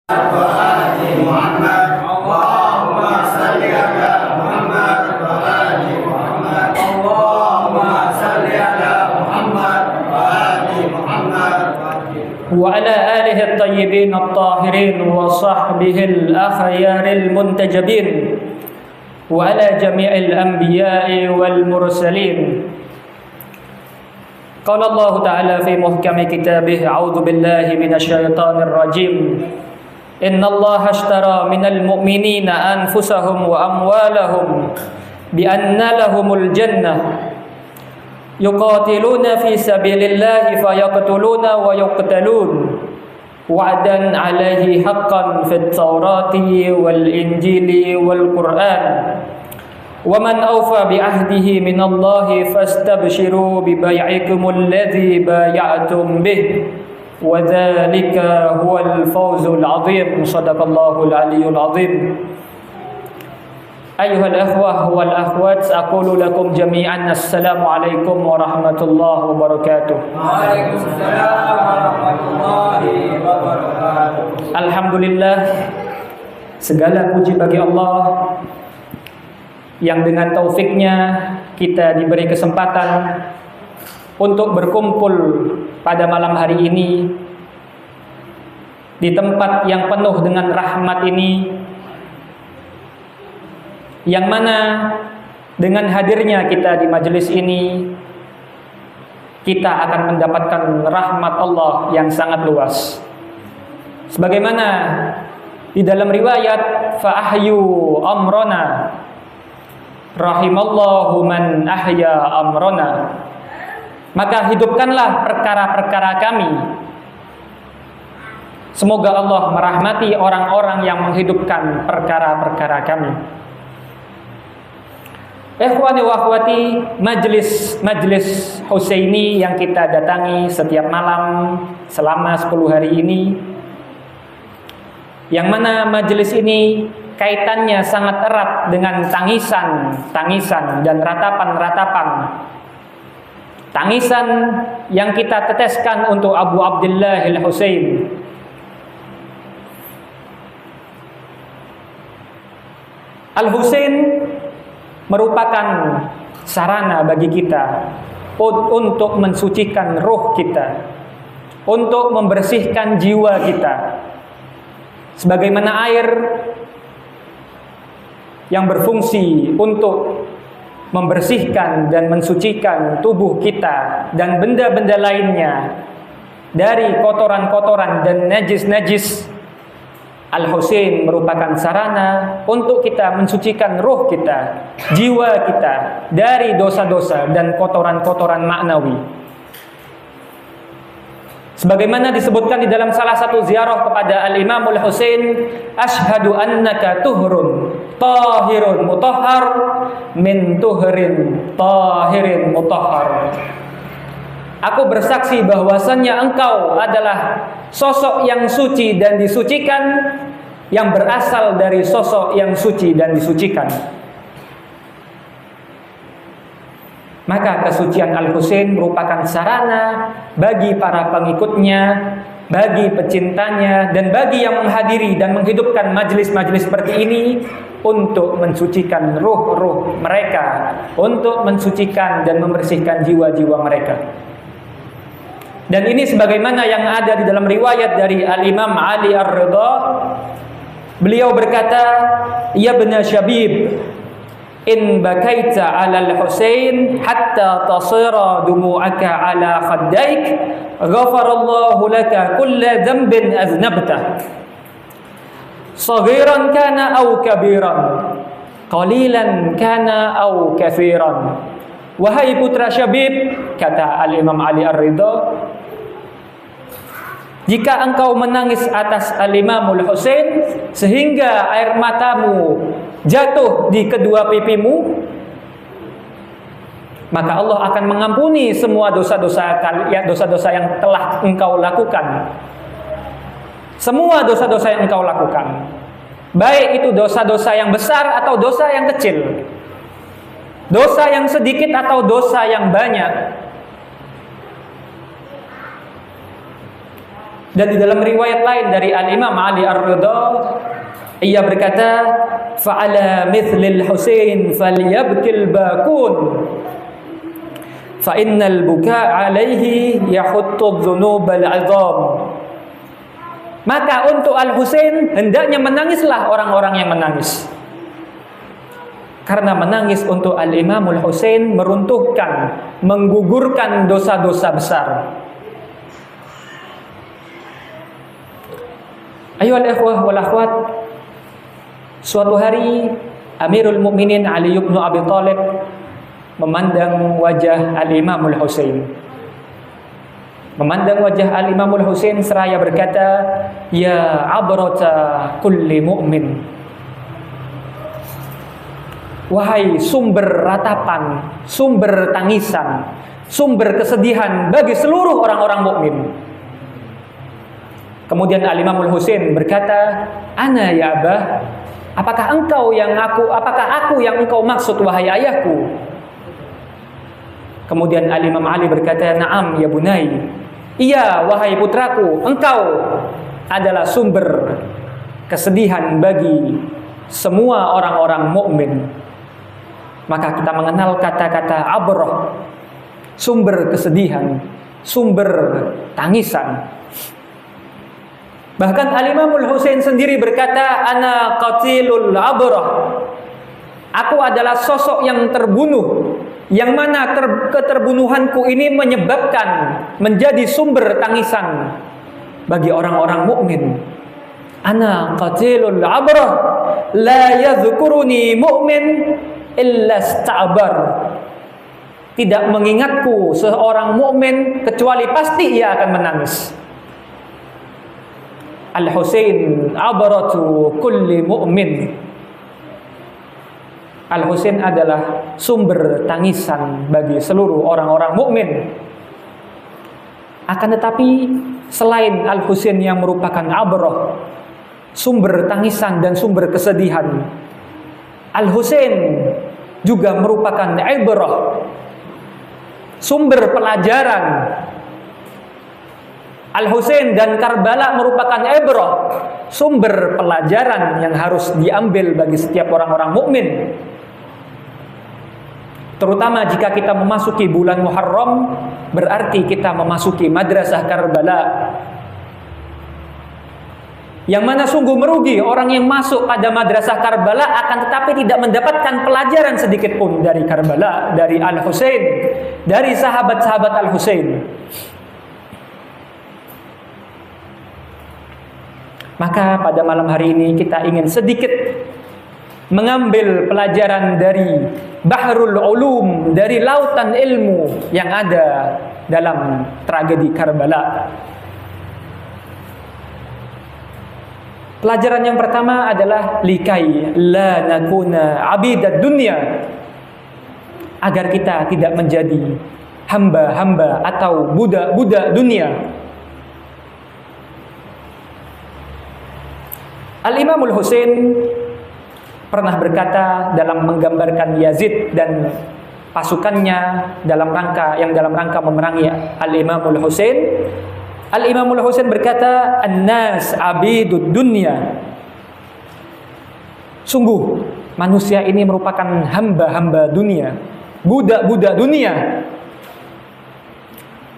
وعلى آله الطيبين الطاهرين وصحبه الأخيار المنتجبين وعلى جميع الأنبياء والمرسلين. قال الله تعالى في محكم كتابه: أعوذ بالله من الشيطان الرجيم. إن الله اشترى من المؤمنين أنفسهم وأموالهم بأن لهم الجنة يقاتلون في سبيل الله فيقتلون ويقتلون وعدا عليه حقا في التوراة والإنجيل والقرآن ومن أوفى بعهده من الله فاستبشروا ببيعكم الذي بايعتم به وذلك هو الفوز العظيم. صدق الله العلي العظيم. أيها الأخوة والأخوات، أقول لكم جميعا السلام عليكم ورحمة الله وبركاته. Waalaikumsalam warahmatullahi wabarakatuh. Alhamdulillah, segala puji bagi Allah yang dengan taufiknya kita diberi kesempatan untuk berkumpul pada malam hari ini di tempat yang penuh dengan rahmat ini, yang mana dengan hadirnya kita di majelis ini kita akan mendapatkan rahmat Allah yang sangat luas. Sebagaimana di dalam riwayat, fa-ahyu amrona rahimallahu man ahya amrona, maka hidupkanlah perkara-perkara kami. Semoga Allah merahmati orang-orang yang menghidupkan perkara-perkara kami. Ikhwani wa akhwati, majlis Husaini yang kita datangi setiap malam selama 10 hari ini, yang mana majlis ini kaitannya sangat erat dengan tangisan dan ratapan-ratapan. Tangisan yang kita teteskan untuk Abu Abdullah al-Husain. Al-Husain merupakan sarana bagi kita untuk mensucikan ruh kita, untuk membersihkan jiwa kita. Sebagaimana air yang berfungsi untuk membersihkan dan mensucikan tubuh kita dan benda-benda lainnya dari kotoran-kotoran dan najis-najis, Al-Husain merupakan sarana untuk kita mensucikan ruh kita, jiwa kita dari dosa-dosa dan kotoran-kotoran maknawi. Sebagaimana disebutkan di dalam salah satu ziarah kepada Al-Imam Al-Husain, asyhadu annaka tuhrun tahirun mutahhar min tuhrin tahirin mutahhar. Aku bersaksi bahwasannya engkau adalah sosok yang suci dan disucikan, yang berasal dari sosok yang suci dan disucikan. Maka kesucian Al-Husain merupakan sarana bagi para pengikutnya, bagi pecintanya, dan bagi yang menghadiri dan menghidupkan majelis-majelis seperti ini untuk mensucikan ruh-ruh mereka, untuk mensucikan dan membersihkan jiwa-jiwa mereka. Dan ini sebagaimana yang ada di dalam riwayat dari Al-Imam Ali Ar-Ridha. Beliau berkata, "Ya bna Syabib, in bakaita 'ala al-Husain hatta tasira dumu'aka 'ala khaddaik, ghafarallahu laka kulla dhanbin aznabtah. Saghiran kana aw kabiran, qalilan kana aw katsiran." Wahai putra Syabib, kata Al-Imam Ali Ar-Ridha, jika engkau menangis atas Al-Imamul Husain sehingga air matamu jatuh di kedua pipimu, maka Allah akan mengampuni semua dosa-dosa yang telah engkau lakukan. Semua dosa-dosa yang engkau lakukan, baik itu dosa-dosa yang besar atau dosa yang kecil, dosa yang sedikit atau dosa yang banyak. Dan di dalam riwayat lain dari Al-Imam Ali Ar-Ridha, ia berkata, fa'ala mithlil Husain falyabkil bakun fa innal buka' alaihi yahuttu dzunubal 'azam. Maka untuk Al-Husain hendaknya menangislah orang-orang yang menangis. Karena menangis untuk Al-Imamul Husain meruntuhkan, menggugurkan dosa-dosa besar. Ayyuhal ikhwah wal akhwat, suatu hari Amirul Mukminin Ali bin Abi Thalib memandang wajah Al-Imamul Husain. Memandang wajah Al-Imamul Husain seraya berkata, "Ya abrata kulli mu'min." Wahai sumber ratapan, sumber tangisan, sumber kesedihan bagi seluruh orang-orang mukmin. Kemudian Al-Imamul Husain berkata, "Ana ya Abah, apakah aku yang engkau maksud wahai ayahku?" Kemudian Al-Imam Ali berkata, "Na'am ya bunai." Iya wahai putraku, engkau adalah sumber kesedihan bagi semua orang-orang mukmin. Maka kita mengenal kata-kata abrah, sumber kesedihan, sumber tangisan. Bahkan Al-Imamul Husain sendiri berkata, "Ana qatilul abrah." Aku adalah sosok yang terbunuh, yang mana keterbunuhanku ini menyebabkan menjadi sumber tangisan bagi orang-orang mukmin. Ana qatilul abrah, la yadhkuruni mu'min illa sta'bar. Tidak mengingatku seorang mukmin kecuali pasti ia akan menangis. Al-Husain abratu kulli mu'min. Al-Husain adalah sumber tangisan bagi seluruh orang-orang mukmin. Akan tetapi selain Al-Husain yang merupakan abrah, sumber tangisan dan sumber kesedihan, Al-Husain juga merupakan ibrah, sumber pelajaran. Al-Husain dan Karbala merupakan ibrah, sumber pelajaran yang harus diambil bagi setiap orang-orang mukmin. Terutama jika kita memasuki bulan Muharram, berarti kita memasuki madrasah Karbala. Yang mana sungguh merugi orang yang masuk pada madrasah Karbala akan tetapi tidak mendapatkan pelajaran sedikit pun dari Karbala, dari Al-Husain, dari sahabat-sahabat Al-Husain. Maka pada malam hari ini kita ingin sedikit mengambil pelajaran dari Bahrul Ulum, dari lautan ilmu yang ada dalam tragedi Karbala. Pelajaran yang pertama adalah likai la nakuna abidad dunya, agar kita tidak menjadi hamba-hamba atau budak-budak dunia. Al-Imamul Husain pernah berkata dalam menggambarkan Yazid dan pasukannya dalam rangka memerangi Al-Imamul Husain. Al-Imamul Husain berkata, "An-nas abidud dunya." Sungguh manusia ini merupakan hamba-hamba dunia, budak-budak dunia.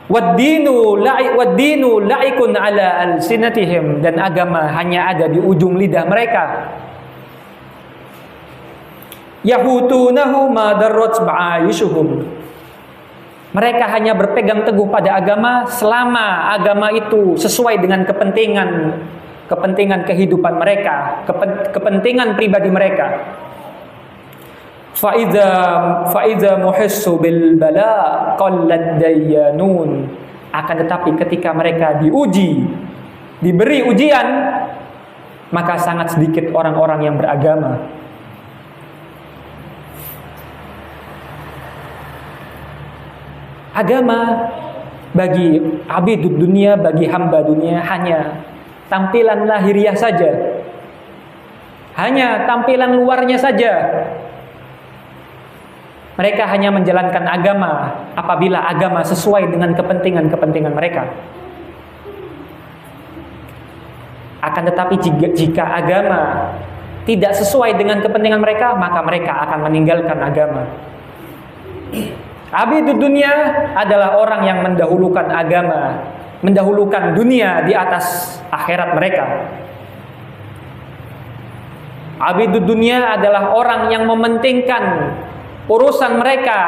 Wad-dinu la'ikun ala alsinatihim, dan agama hanya ada di ujung lidah mereka. Yahutunahu ma darrat ba'ayishuhum. Mereka hanya berpegang teguh pada agama selama agama itu sesuai dengan kepentingan kehidupan mereka, kepentingan pribadi mereka. Faiza muhissu bil bala qallat dayyanun. Akan tetapi ketika mereka diuji, diberi ujian, maka sangat sedikit orang-orang yang beragama. Agama bagi abidud dunia, bagi hamba dunia, hanya tampilan lahiriah saja, hanya tampilan luarnya saja. Mereka hanya menjalankan agama apabila agama sesuai dengan kepentingan-kepentingan mereka. Akan tetapi jika agama tidak sesuai dengan kepentingan mereka, maka mereka akan meninggalkan agama. Abidud dunia adalah orang yang mendahulukan agama, mendahulukan dunia di atas akhirat mereka. Abidud dunia adalah orang yang mementingkan urusan mereka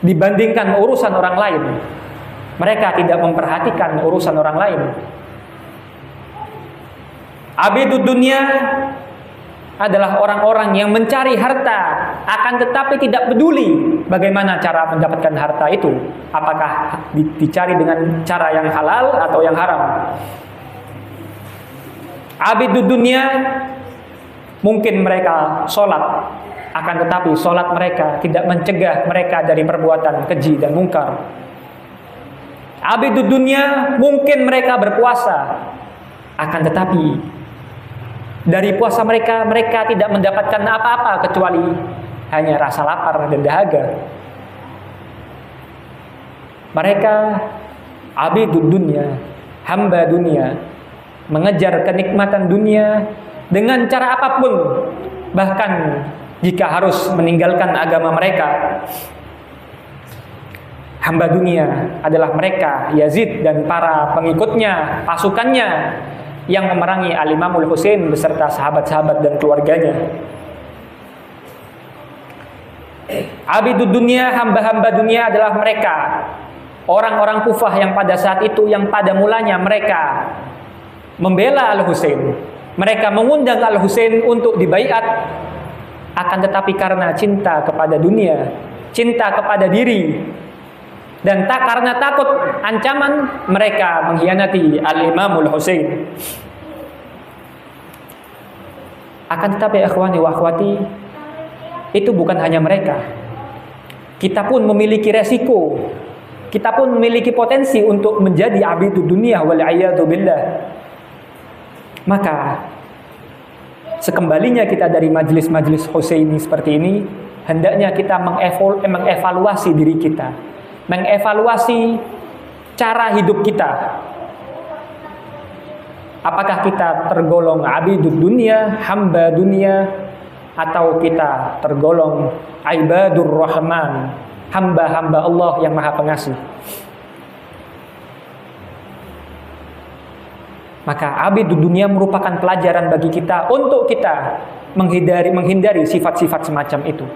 dibandingkan urusan orang lain. Mereka tidak memperhatikan urusan orang lain. Abidud dunia adalah orang-orang yang mencari harta, akan tetapi tidak peduli bagaimana cara mendapatkan harta itu. Apakah dicari dengan cara yang halal atau yang haram. Abidud dunia, mungkin mereka sholat, akan tetapi sholat mereka tidak mencegah mereka dari perbuatan keji dan mungkar. Abidud dunia, mungkin mereka berpuasa, akan tetapi dari puasa mereka tidak mendapatkan apa-apa kecuali hanya rasa lapar dan dahaga. Mereka abidud dunia, hamba dunia, mengejar kenikmatan dunia dengan cara apapun, bahkan jika harus meninggalkan agama mereka. Hamba dunia adalah mereka, Yazid dan para pengikutnya, pasukannya, yang memerangi Al-Imamul Husain beserta sahabat-sahabat dan keluarganya. Abidud dunia, hamba-hamba dunia adalah mereka, orang-orang Kufah yang pada saat itu, yang pada mulanya mereka membela Al-Husain. Mereka mengundang Al-Husain untuk dibaiat, akan tetapi karena cinta kepada dunia, cinta kepada diri, dan karena takut ancaman, mereka mengkhianati Al-Imamul Husain. Akan tetapi ikhwani wa akhwati, itu bukan hanya mereka. Kita pun memiliki resiko, kita pun memiliki potensi untuk menjadi abidud dunia wal'iyadu billah. Maka sekembalinya kita dari majelis-majelis Husaini seperti ini, hendaknya kita mengevaluasi diri kita, mengevaluasi cara hidup kita. Apakah kita tergolong abidud dunia, hamba dunia, atau kita tergolong ibadur rahman, hamba-hamba Allah yang maha pengasih. Maka abidud dunia merupakan pelajaran bagi kita untuk kita menghindari sifat-sifat semacam itu.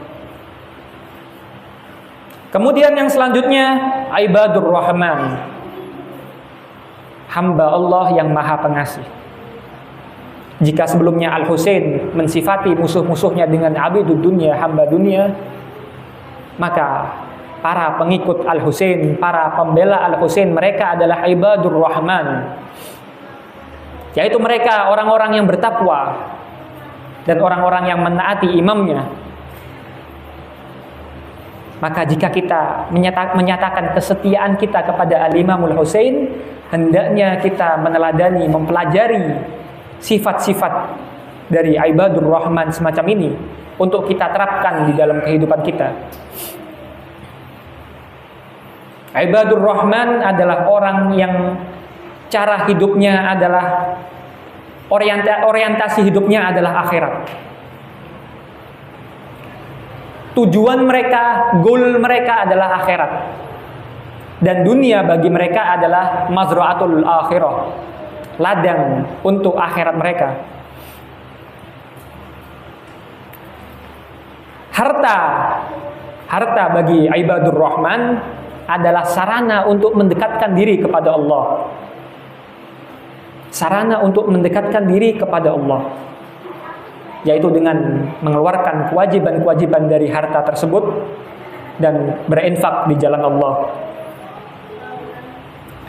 Kemudian yang selanjutnya, ibadur rahman, hamba Allah yang maha pengasih. Jika sebelumnya Al-Husain mensifati musuh-musuhnya dengan abidud dunia, hamba dunia, maka para pengikut Al-Husain, para pembela Al-Husain, mereka adalah ibadur rahman, yaitu mereka orang-orang yang bertakwa dan orang-orang yang menaati imamnya. Maka jika kita menyatakan kesetiaan kita kepada Al-Imamul Husain, hendaknya kita meneladani, mempelajari sifat-sifat dari ibadur rahman semacam ini untuk kita terapkan di dalam kehidupan kita. Ibadur rahman adalah orang yang cara hidupnya adalah orientasi hidupnya adalah akhirat. Tujuan mereka, goal mereka adalah akhirat. Dan dunia bagi mereka adalah mazra'atul akhirah, ladang untuk akhirat mereka. Harta bagi ibadur rahman adalah sarana untuk mendekatkan diri kepada Allah. Sarana untuk mendekatkan diri kepada Allah, yaitu dengan mengeluarkan kewajiban-kewajiban dari harta tersebut dan berinfak di jalan Allah.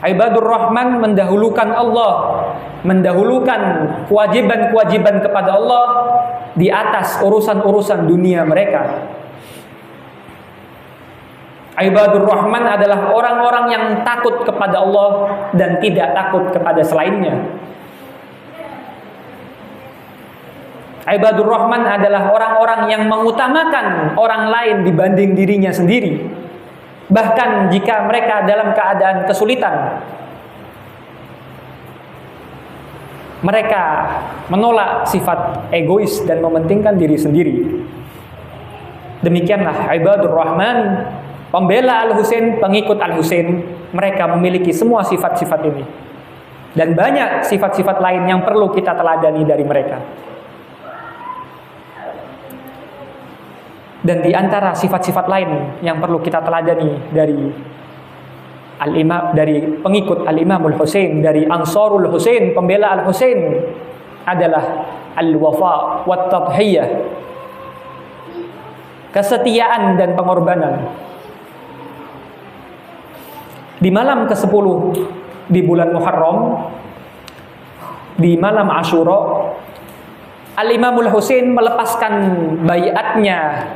Ibadur rahman mendahulukan Allah, mendahulukan kewajiban-kewajiban kepada Allah di atas urusan-urusan dunia mereka. Ibadur rahman adalah orang-orang yang takut kepada Allah dan tidak takut kepada selainnya. Ibadur rahman adalah orang-orang yang mengutamakan orang lain dibanding dirinya sendiri, bahkan jika mereka dalam keadaan kesulitan. Mereka menolak sifat egois dan mementingkan diri sendiri. Demikianlah ibadur rahman, pembela Al-Husain, pengikut Al-Husain, mereka memiliki semua sifat-sifat ini. Dan banyak sifat-sifat lain yang perlu kita teladani dari mereka. Dan di antara sifat-sifat lain yang perlu kita teladani dari pengikut Al-Imamul Husain, dari Ansarul Husain, pembela Al-Husain, adalah al-wafa wat tadhiyah, kesetiaan dan pengorbanan. Di malam ke-10 di bulan Muharram, di malam Asyura, Al-Imamul Husain melepaskan baiatnya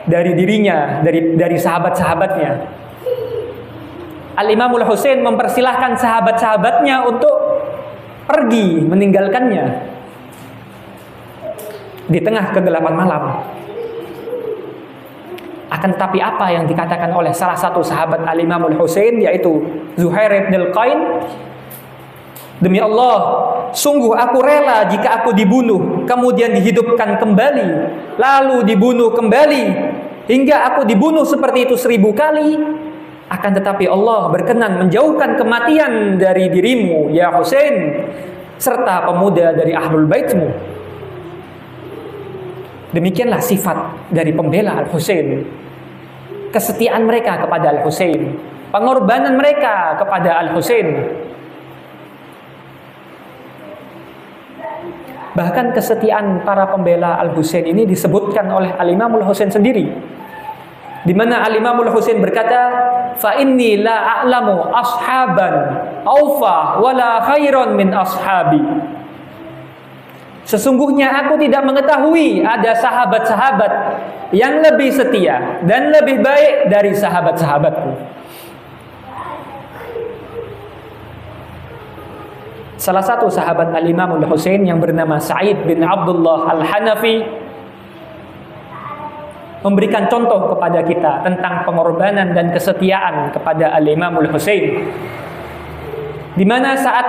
dari dirinya, dari sahabat-sahabatnya. Al-Imamul Husain mempersilahkan sahabat-sahabatnya untuk pergi meninggalkannya di tengah kegelapan malam. Akan tetapi apa yang dikatakan oleh salah satu sahabat Al-Imamul Husain, yaitu Zuhair bin Al-Qain, demi Allah, sungguh aku rela jika aku dibunuh, kemudian dihidupkan kembali, lalu dibunuh kembali, hingga aku dibunuh seperti itu 1000 kali. Akan tetapi Allah berkenan menjauhkan kematian dari dirimu, ya Husain, serta pemuda dari Ahlul Baitmu. Demikianlah sifat dari pembela Al-Husain. Kesetiaan mereka kepada Al-Husain, pengorbanan mereka kepada Al-Husain. Bahkan kesetiaan para pembela Al-Husain ini disebutkan oleh Al-Imamul Husain sendiri, di mana Al-Imamul Husain berkata, "Fa inni la a'lamu ashaban aufa wala khairan min ashabi." Sesungguhnya aku tidak mengetahui ada sahabat-sahabat yang lebih setia dan lebih baik dari sahabat-sahabatku. Salah satu sahabat Al-Imamul Husain yang bernama Sa'id bin Abdullah Al-Hanafi memberikan contoh kepada kita tentang pengorbanan dan kesetiaan kepada Al-Imamul Husain, di mana saat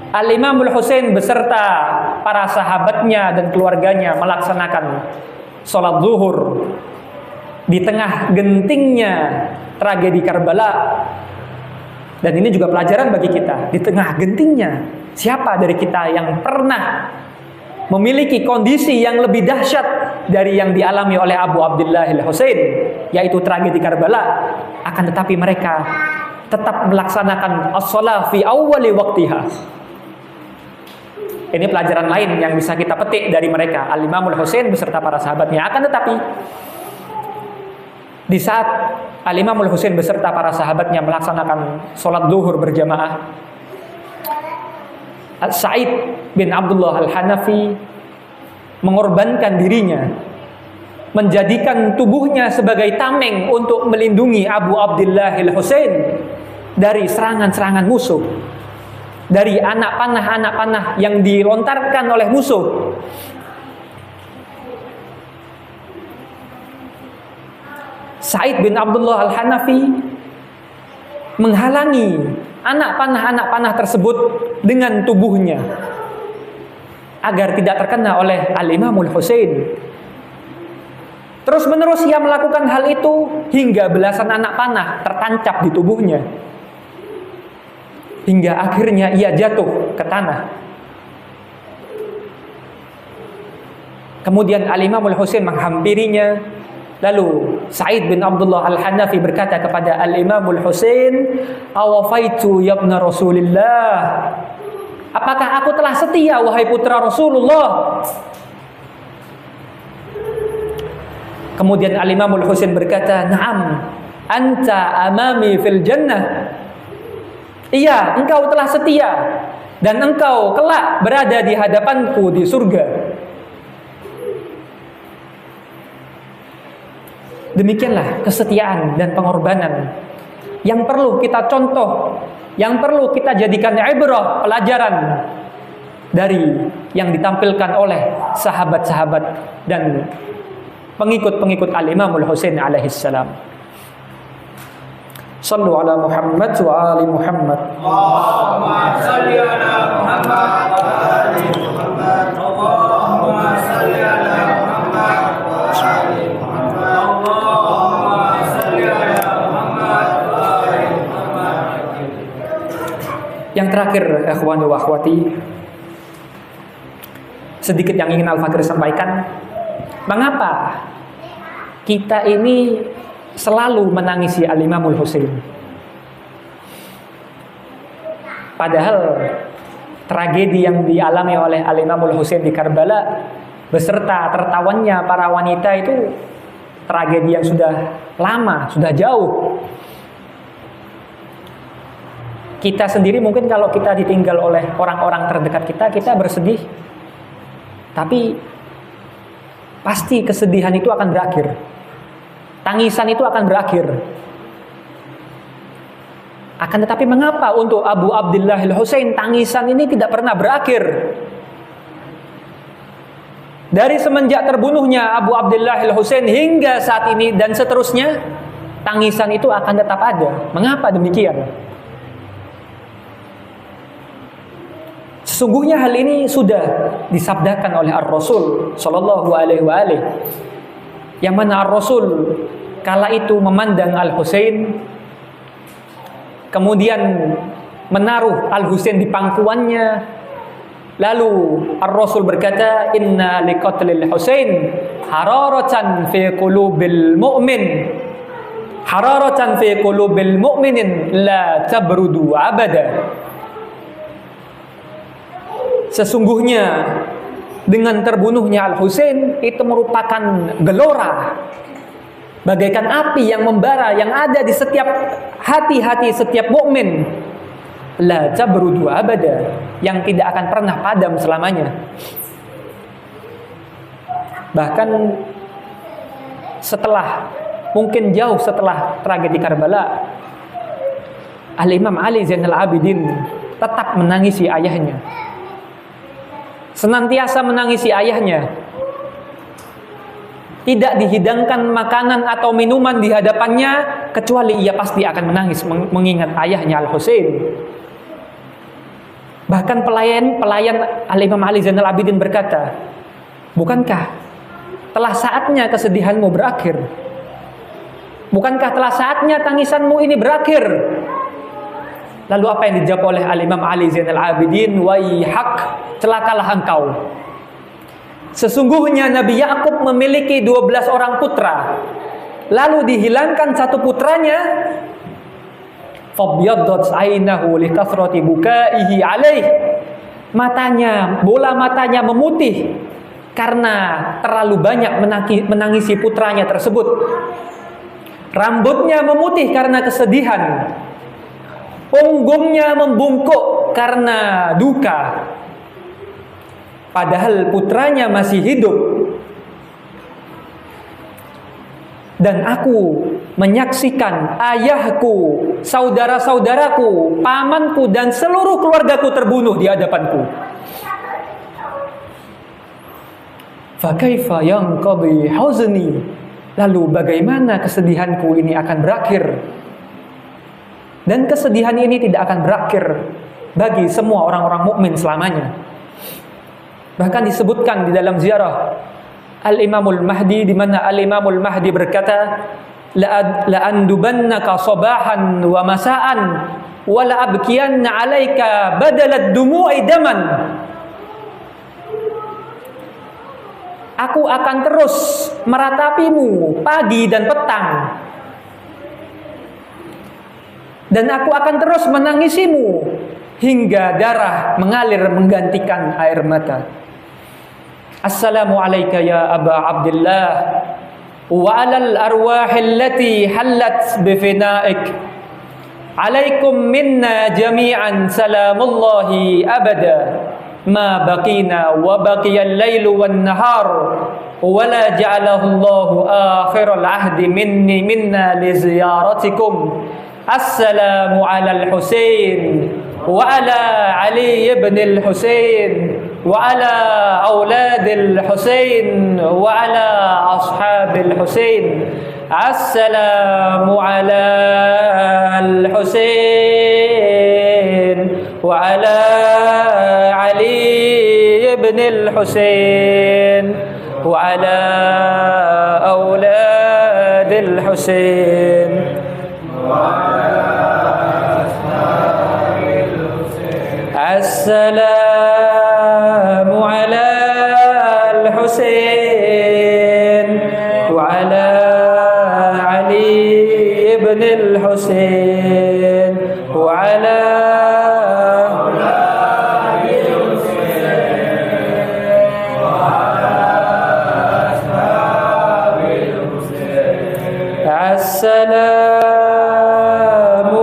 Al-Imamul Husain beserta para sahabatnya dan keluarganya melaksanakan sholat zuhur di tengah gentingnya tragedi Karbala. Dan ini juga pelajaran bagi kita. Di tengah gentingnya, siapa dari kita yang pernah memiliki kondisi yang lebih dahsyat dari yang dialami oleh Abu Abdullah Al-Husain, yaitu tragedi Karbala. Akan tetapi mereka tetap melaksanakan as-shalah fi awwali waqtiha. Ini pelajaran lain yang bisa kita petik dari mereka, Al-Imamul Husain beserta para sahabatnya. Akan tetapi di saat Al-Imamul Husain beserta para sahabatnya melaksanakan sholat zuhur berjamaah, Sa'id bin Abdullah Al-Hanafi mengorbankan dirinya, menjadikan tubuhnya sebagai tameng untuk melindungi Abu Abdullah Al-Husain dari serangan-serangan musuh, dari anak panah yang dilontarkan oleh musuh. Sa'id bin Abdullah Al-Hanafi menghalangi anak panah tersebut dengan tubuhnya agar tidak terkena oleh Al-Imamul Husain. Terus menerus ia melakukan hal itu hingga belasan anak panah tertancap di tubuhnya, hingga akhirnya ia jatuh ke tanah. Kemudian Al-Imamul Husain menghampirinya. Lalu Sa'id bin Abdullah Al-Hanafi berkata kepada Al-Imamul Husain, "Awafaitu ya ibna Rasulillah." Apakah aku telah setia wahai putra Rasulullah? Kemudian Al-Imamul Husain berkata, "Na'am, anta amami fil jannah." Iya, engkau telah setia dan engkau kelak berada di hadapanku di surga. Demikianlah kesetiaan dan pengorbanan yang perlu kita contoh, yang perlu kita jadikan ibrah, pelajaran dari yang ditampilkan oleh sahabat-sahabat dan pengikut-pengikut Al-Imamul Husain alaihi salam. Sallu ala Muhammad wa ali Muhammad. Allahumma salli ala Muhammad wa terakhir, ikhwani wa akhwati, sedikit yang ingin Al-Fakir sampaikan. Mengapa kita ini selalu menangisi Al-Imamul Husain? Padahal tragedi yang dialami oleh Al-Imamul Husain di Karbala beserta tertawannya para wanita itu tragedi yang sudah lama, sudah jauh. Kita sendiri mungkin kalau kita ditinggal oleh orang-orang terdekat kita, kita bersedih. Tapi pasti kesedihan itu akan berakhir. Tangisan itu akan berakhir. Akan tetapi mengapa untuk Abu Abdillah Al-Husain tangisan ini tidak pernah berakhir? Dari semenjak terbunuhnya Abu Abdillah Al-Husain hingga saat ini dan seterusnya, tangisan itu akan tetap ada. Mengapa demikian? Sesungguhnya hal ini sudah disabdakan oleh Ar-Rasul Sallallahu Alaihi Wasallam, yang mana Ar-Rasul kala itu memandang Al-Husain, kemudian menaruh Al-Husain di pangkuannya, lalu Ar-Rasul berkata, inna liqatlil Husain hararatan fi qulubil mu'min, hararatan fi qulubil mu'minin la tabrudu abada. Sesungguhnya dengan terbunuhnya Al-Husain itu merupakan gelora, bagaikan api yang membara yang ada di setiap hati-hati setiap mukmin, la tabrudu abada, yang tidak akan pernah padam selamanya. Bahkan setelah, mungkin jauh setelah tragedi Karbala, Al-Imam Ali Zainal Abidin tetap menangisi ayahnya, senantiasa menangisi ayahnya. Tidak dihidangkan makanan atau minuman di hadapannya kecuali ia pasti akan menangis mengingat ayahnya Al-Husain. Bahkan pelayan Al-Imam Ali Zainal Abidin berkata, bukankah telah saatnya kesedihanmu berakhir? Bukankah telah saatnya tangisanmu ini berakhir? Lalu apa yang dijawab oleh Al-Imam Ali Zainal Abidin? Waihak, celakalah engkau. Sesungguhnya Nabi Yakub memiliki 12 orang putra, lalu dihilangkan satu putranya, fabyaddat ainahu likathrati bukaihi alaih, matanya, bola matanya memutih karena terlalu banyak menangisi putranya tersebut. Rambutnya memutih karena kesedihan, punggungnya membungkuk karena duka, padahal putranya masih hidup. Dan aku menyaksikan ayahku, saudara-saudaraku, pamanku, dan seluruh keluargaku terbunuh di hadapanku. Fakaifa yanqadi huzni, lalu bagaimana kesedihanku ini akan berakhir? Dan kesedihan ini tidak akan berakhir bagi semua orang-orang mukmin selamanya. Bahkan disebutkan di dalam ziarah Al-Imamul Mahdi, di mana Al-Imamul Mahdi berkata, la andubannaka sabahan wa masaan wa la abkiyanna 'alaika badalad dumu'i daman. Aku akan terus meratapimu pagi dan petang, dan aku akan terus menangisimu hingga darah mengalir menggantikan air mata. Assalamu alayka ya Aba Abdillah wa alal arwahil lati hallat bifina'ik. Alaikum minna jami'an salamullahi abada ma baqina wa baqiyal lailu wan nahar wa la ja'alahu Allahu akhiral ahdi minna li ziyaratikum. Assalamu alal Husain wa ala Ali ibn al-Husain wa ala auladil Husain wa ala ashabil Husain. Assalamu ala al-Husain wa ala Ali ibn al-Husain wa ala auladil Husain. Assalamu ala al-Husain wa ala Ali ibn al-Husain wa ala Assalamu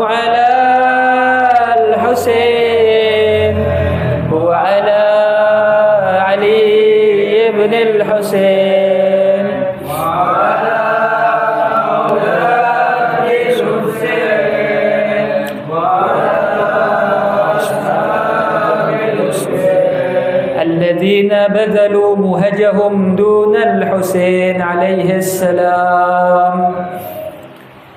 ala al-Husain wa ala Ali ibn al-Husain wa ala auladi al-Husain wa ala ashabi al-Husain alladhina badhalu muhajahum duna al-Husain alaihi salam.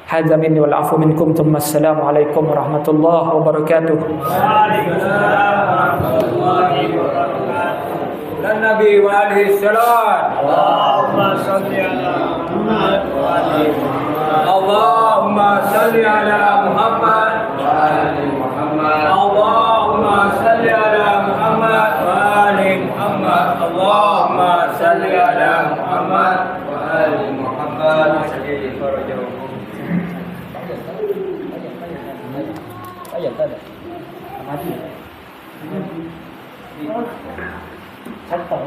Hadza minni wal afu minkum. Assalamu alaikum warahmatullahi wabarakatuh. Waalaikumsalam warahmatullahi wabarakatuh. Dan Nabi wa alaihi salam. Allahumma salli ala Muhammad wa ali Muhammad. Allahumma salli ala Muhammad wa ali Muhammad. Allahumma salli ala Muhammad wa ali Muhammad. Allahumma salli ala Muhammad wa ali Muhammad. Ayat ada. Mati. Hatta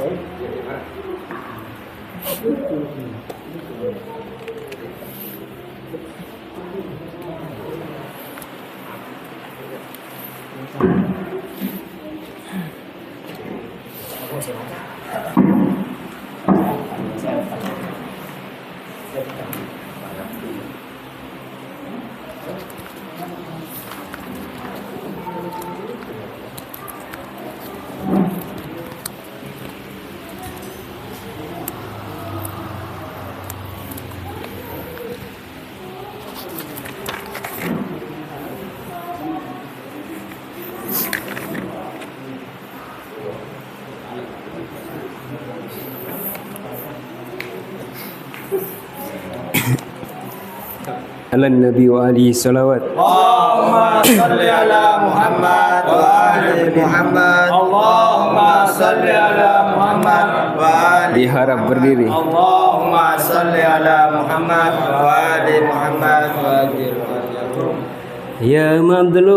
ala Nabi wa alihi salawat. Allahumma salli ala Muhammad wa ali Muhammad. Allahumma salli ala Muhammad wa ali. Diharap berdiri. Allahumma salli ala Muhammad wa ali Muhammad wa ajir. Ya madlum,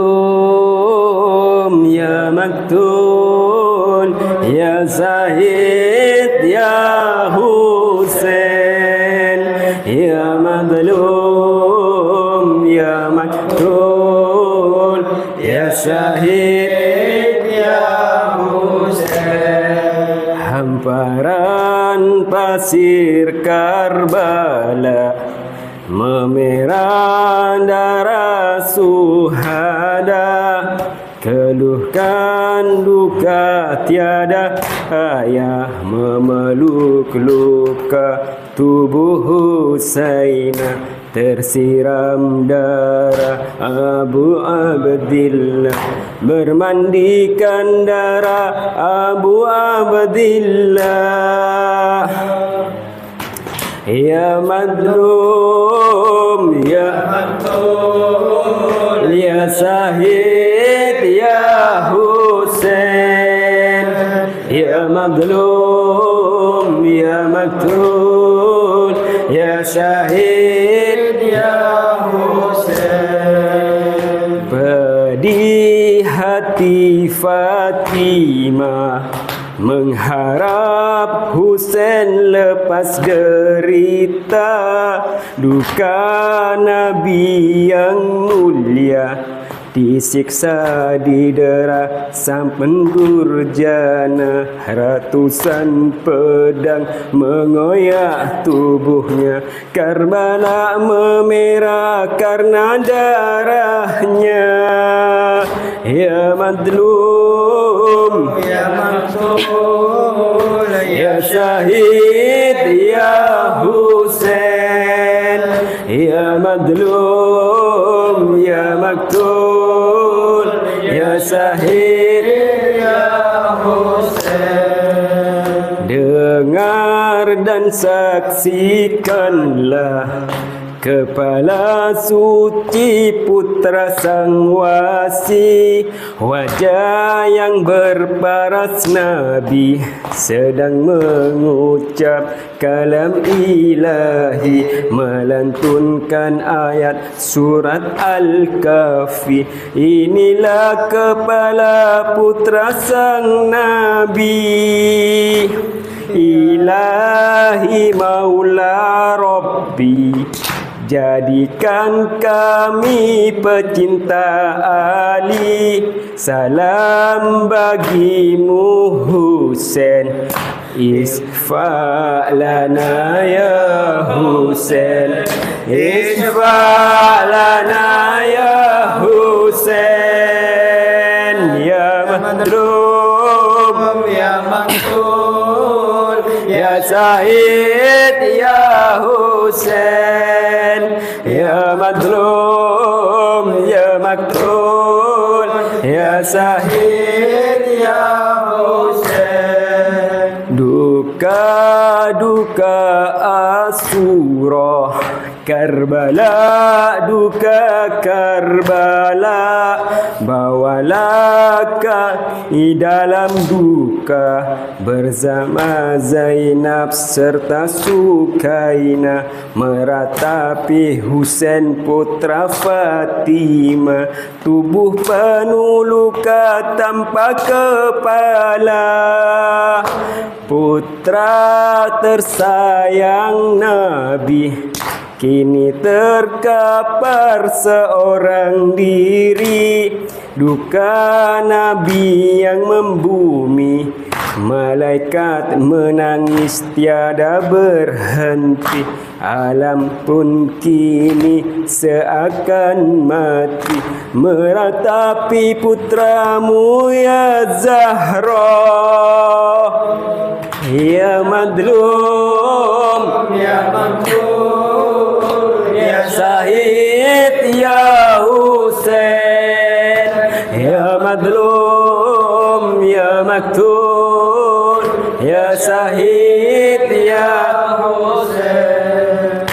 ya maktun, ya Zahid, ya Husain. Ya madlum, ya maktun, ya Syahid, ya Husain. Hamparan pasir Karbala memerah darah suhada, keluhkan duka tiada ayah, memeluk luka tubuh Husaina tersiram darah. Abu Abdillah bermandikan darah Abu Abdillah. Ya madlum, ya maktun, ya Syahid, ya Husain. Ya madlum, ya maktun, ya Syahid, ya Husain. Pedih hati Fatimah mengharap Husain lepas derita, duka Nabi yang mulia disiksa didera sampai durjana. Ratusan pedang mengoyak tubuhnya, Karbala memerah karena darahnya. Ya madlum, ya mansur, ya syahid, ya Husain. Ya madlum, ya maktul, ya syahid, ya Husain. Dengar dan saksikanlah Kepala suci putra sang wasi, wajah yang berparas Nabi sedang mengucap kalam ilahi, melantunkan ayat surat Al-Kahfi. Inilah kepala putra sang Nabi, Ilahi Maula Rabbi, jadikan kami pecinta Ali. Salam bagimu Husain, isfa' lana ya Husain, isfa' lana ya Husain. Ya madlum ya maktul ya Syahid ya Husain, ya madlum ya maktul ya Syahid ya Husain. Duka Asyura Karbala, duka Karbala, bawalah kami dalam duka bersama Zainab serta Sukaina, meratapi Husain putra Fatimah, tubuh penuh luka tanpa kepala. Putra tersayang Nabi kini terkapar seorang diri. Duka Nabi yang membumi, malaikat menangis tiada berhenti. Alam pun kini seakan mati, meratapi putramu ya Zahra. Ya madlum ya maktul ya Syahid ya Husain, ya madlum ya maktul ya Syahid ya Husain,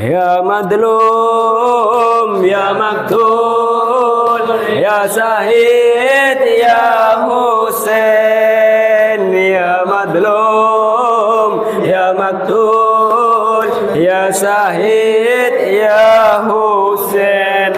ya madlum ya maktul ya Syahid ya Husain, ya madlum ya maktul ya Syahid ya Husain.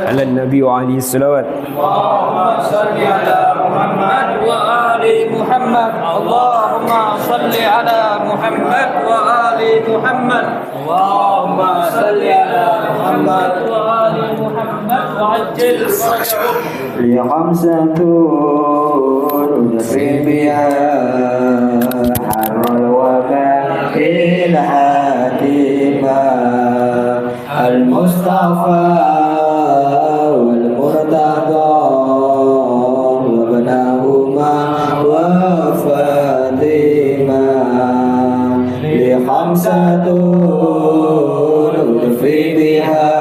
Ala Nabi wa alihi salawat. Allahumma salli ala Muhammad wa ali Muhammad. Allahumma salli ala Muhammad wa ali Muhammad. Allahumma salli ala Muhammad wa ali Muhammad wa ajil farajahum. Li khamsatun udfi biha harul waba'il hatima al-Mustafa wal Murtada wa banahuma wa Fatima. Li khamsatun udfi biha